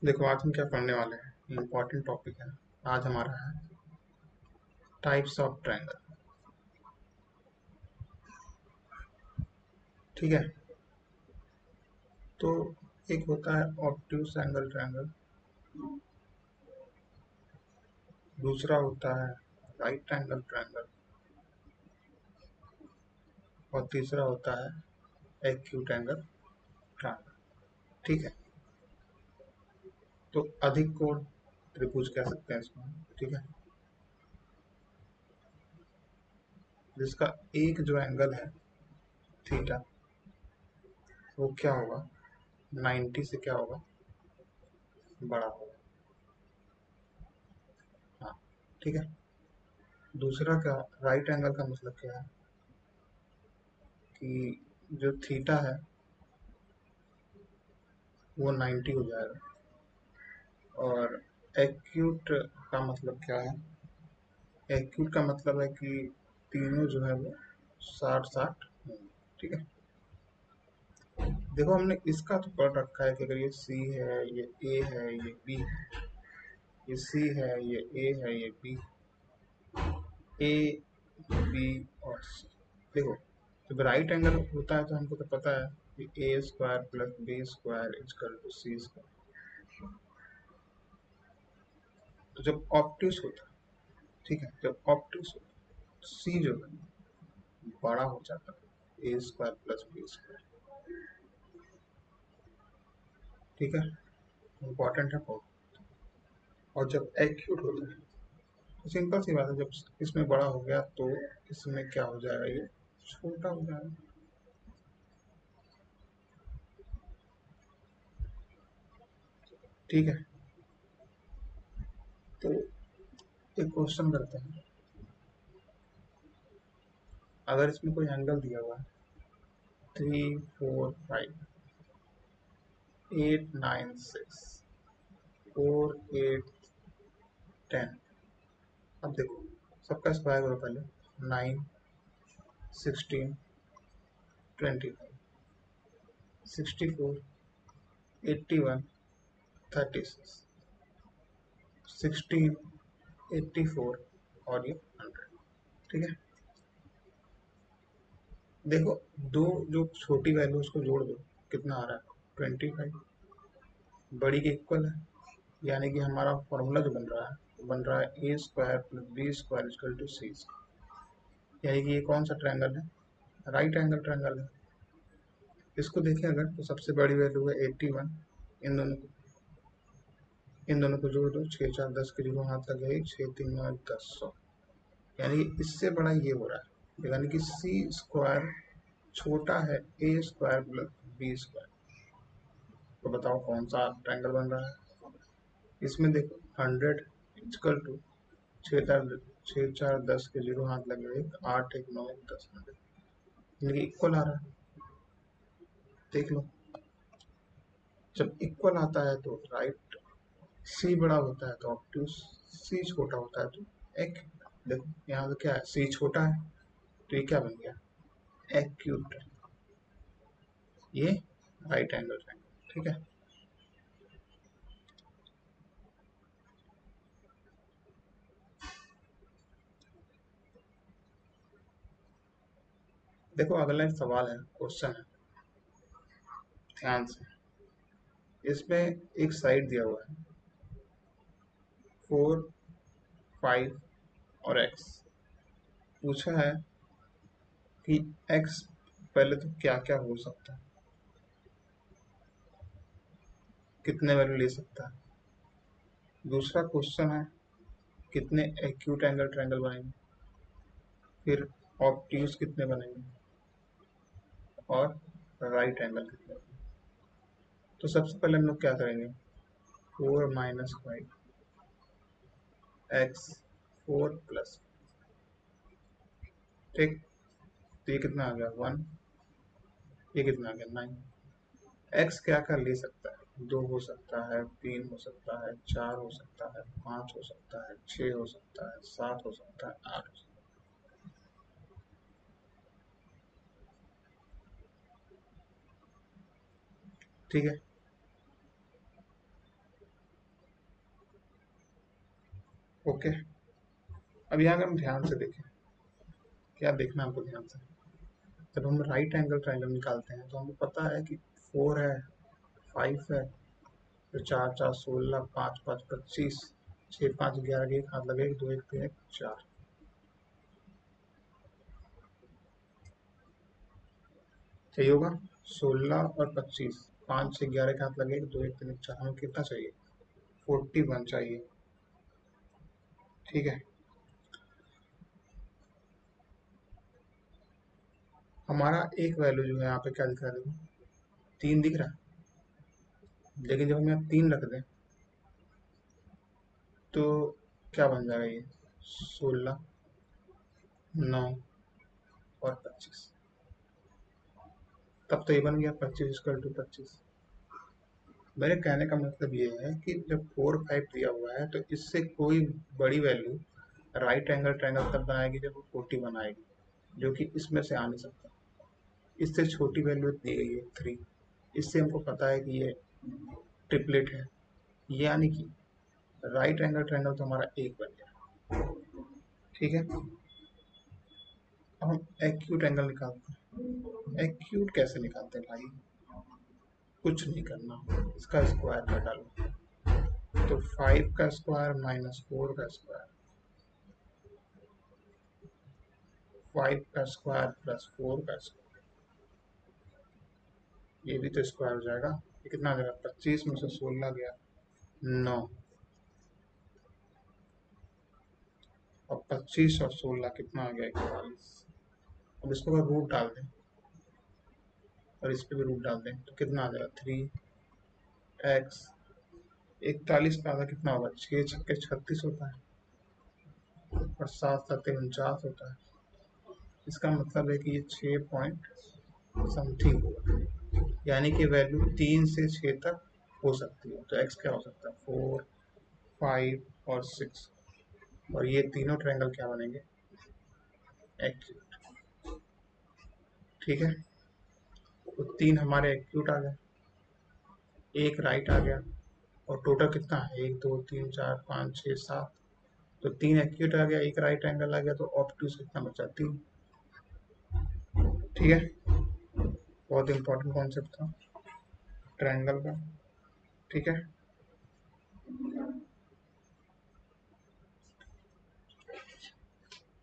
देखो आज हम क्या पढ़ने वाले हैं, इम्पोर्टेंट टॉपिक है। आज हमारा है टाइप्स ऑफ ट्रायंगल। ठीक है, तो एक होता है ऑब्ट्यूस एंगल ट्रायंगल, दूसरा होता है राइट एंगल ट्रायंगल और तीसरा होता है एक्यूट एंगल ट्रायंगल। ठीक है, तो अधिक कोण त्रिभुज कह सकते हैं इसको। ठीक है, जिसका एक जो एंगल है थीटा, वो क्या होगा, 90 से क्या होगा, बड़ा होगा। हाँ, ठीक है। दूसरा क्या, राइट एंगल का मतलब क्या है कि जो थीटा है वो 90 हो जाएगा। और एक्यूट का मतलब क्या है, एक्यूट का मतलब है कि तीनों जो है वो 60-60 होंगे। ठीक है, देखो हमने इसका तो पढ़ रखा है कि अगर ये सी है, ये ए है, ये बी है, ये सी है, ये ए है, ये बी, ए बी और सी। देखो जब राइट एंगल होता है तो हमको तो पता है कि A square plus B square equal to C square. तो जब ऑप्टिक्स होता है, ठीक है, जब ऑप्टिक्स होता है सी जो है बड़ा हो जाता है A square plus B square. ठीक है, इम्पॉर्टेंट है बहुत। और जब एक्यूट होता है तो सिंपल सी बात है, जब इसमें बड़ा हो गया तो इसमें क्या हो जाएगा, ये छोटा हो जाएगा। ठीक है, तो एक क्वेश्चन करते हैं। अगर इसमें कोई एंगल दिया हुआ है 3, 4, 5, 8, 9, 6, 4, 8, 10। अब देखो सबका स्क्वायर करो पहले। 9, 16, 25, 64, 81, 36, 16, 84 और ये 100। ठीक है, देखो दो जो छोटी वैल्यू उसको जोड़ दो, कितना आ रहा है, 25। बड़ी के इक्वल है, यानी कि हमारा फॉर्मूला जो बन रहा है वो बन रहा है A square plus B square equal to C. यानी कि ये कौन सा ट्रायंगल है, राइट एंगल ट्रायंगल है। इसको देखें अगर तो सबसे बड़ी वैल्यू है 81। इन दोनों को जोड़ दो, 6 4 10 के जीरो हाथ लग गए, 6 3 9 10, 100। यानी कि इससे बड़ा ये हो रहा है, यानी कि सी स्क्वायर छोटा है A square plus B square. तो बताओ कौन सा ट्रायंगल बन रहा है। इसमें देखो 100 इक्वल टू 6 4 10 के जीरो हाथ लगे, 1 8 1 9 1 10, 100, यानी इक्वल आ रहा है। देख लो, जब इक्वल आता है तो राइट सी बड़ा होता है तो ऑब्ट्यूस, सी छोटा होता है तो एक। देखो यहाँ पे क्या है, सी छोटा है तो ये क्या बन गया, एक्यूट। ये राइट एंगल ट्रायंगल। ठीक है, देखो अगला एक सवाल है, क्वेश्चन है, ध्यान से। इसमें एक साइड दिया हुआ है 4, 5 और x। पूछा है कि x पहले तो क्या क्या हो सकता है, कितने वैल्यू ले सकता है। दूसरा क्वेश्चन है कितने एक्यूट एंगल ट्रायंगल बनेंगे, फिर ऑब्ट्यूज कितने बनेंगे और राइट एंगल कितने बनेंगे। तो सबसे पहले हम लोग क्या करेंगे, 4 - 5 x 4 + 5। ठीक, तो ये कितना आ गया 1, ये कितना आ गया 9। x क्या क्या ले सकता है, 2 हो सकता है, 3 हो सकता है, 4 हो सकता है, 5 हो सकता है, 6 हो सकता है, 7 हो सकता है, 8 हो सकता है। ठीक है, ओके, अब यहाँ अगर हम ध्यान से देखें, क्या देखना है हमको ध्यान से, जब हम राइट एंगल ट्रायंगल निकालते हैं तो हमको पता है कि 4 है, 5 है, तो 4 4 16, 5 5 25, 6 5 11 एक हाथ लगे, 2 1 3 1 4, चाहिए होगा 16 और 25, 5 6 11 के हाथ लगे, 2 1 3 1 4, हमें कितना चाहिए, 41 चाहिए। ठीक है, हमारा एक वैल्यू जो है यहाँ पे क्या दिख रहा है, देखो 3 दिख रहा है, लेकिन जब हम यहाँ 3 रख दें तो क्या बन जाएगा, ये 16 9 और 25, तब तो ये बन गया 25 = 25। मेरे कहने का मतलब ये है कि जब 4 5 दिया हुआ है तो इससे कोई बड़ी वैल्यू राइट एंगल ट्रायंगल तब बनाएगी जब वो 40 बनाएगी, जो कि इसमें से आ नहीं सकता। इससे छोटी वैल्यू दी गई है 3, इससे हमको पता है कि ये ट्रिपलेट है, यानी कि राइट एंगल ट्रायंगल तो हमारा एक बन गया। ठीक है, अब हम एक्यूट एंगल निकालते हैं। एक्यूट कैसे निकालते हैं भाई, कुछ नहीं करना, इसका स्क्वायर घटा लो, तो 5 का स्क्वायर माइनस 4 का स्क्वायर, 5 का स्क्वायर प्लस 4 का स्क्वायर, ये भी तो स्क्वायर हो जाएगा। ये कितना आ जाएगा, 25 में से 16 गया 9, और 25 और 16 कितना आ गया, 41। अब इसको अगर रूट डाल दें और इस पे भी रूट डाल दें तो कितना आ जाएगा, 3x, 41 का आधा कितना होगा, 6 छक्के 36 होता है, और 7 7 49 होता है। इसका मतलब है कि ये 6 पॉइंट समथिंग होगा, यानी कि वैल्यू 3 से 6 तक हो सकती है। तो x क्या हो सकता है, 4 5 और 6, और ये तीनों ट्रायंगल क्या बनेंगे, एक्यूट। ठीक है, तो 3 हमारे एक्यूट आ गए, एक राइट आ गया, और टोटल कितना है, 1 2 3 4 5 6 7, तो 3 एक्यूट आ गया, एक राइट एंगल आ गया, तो ऑब्ट्यूज कितना बचा, 3। ठीक है, बहुत इंपॉर्टेंट कॉन्सेप्ट था ट्रायंगल का। ठीक है।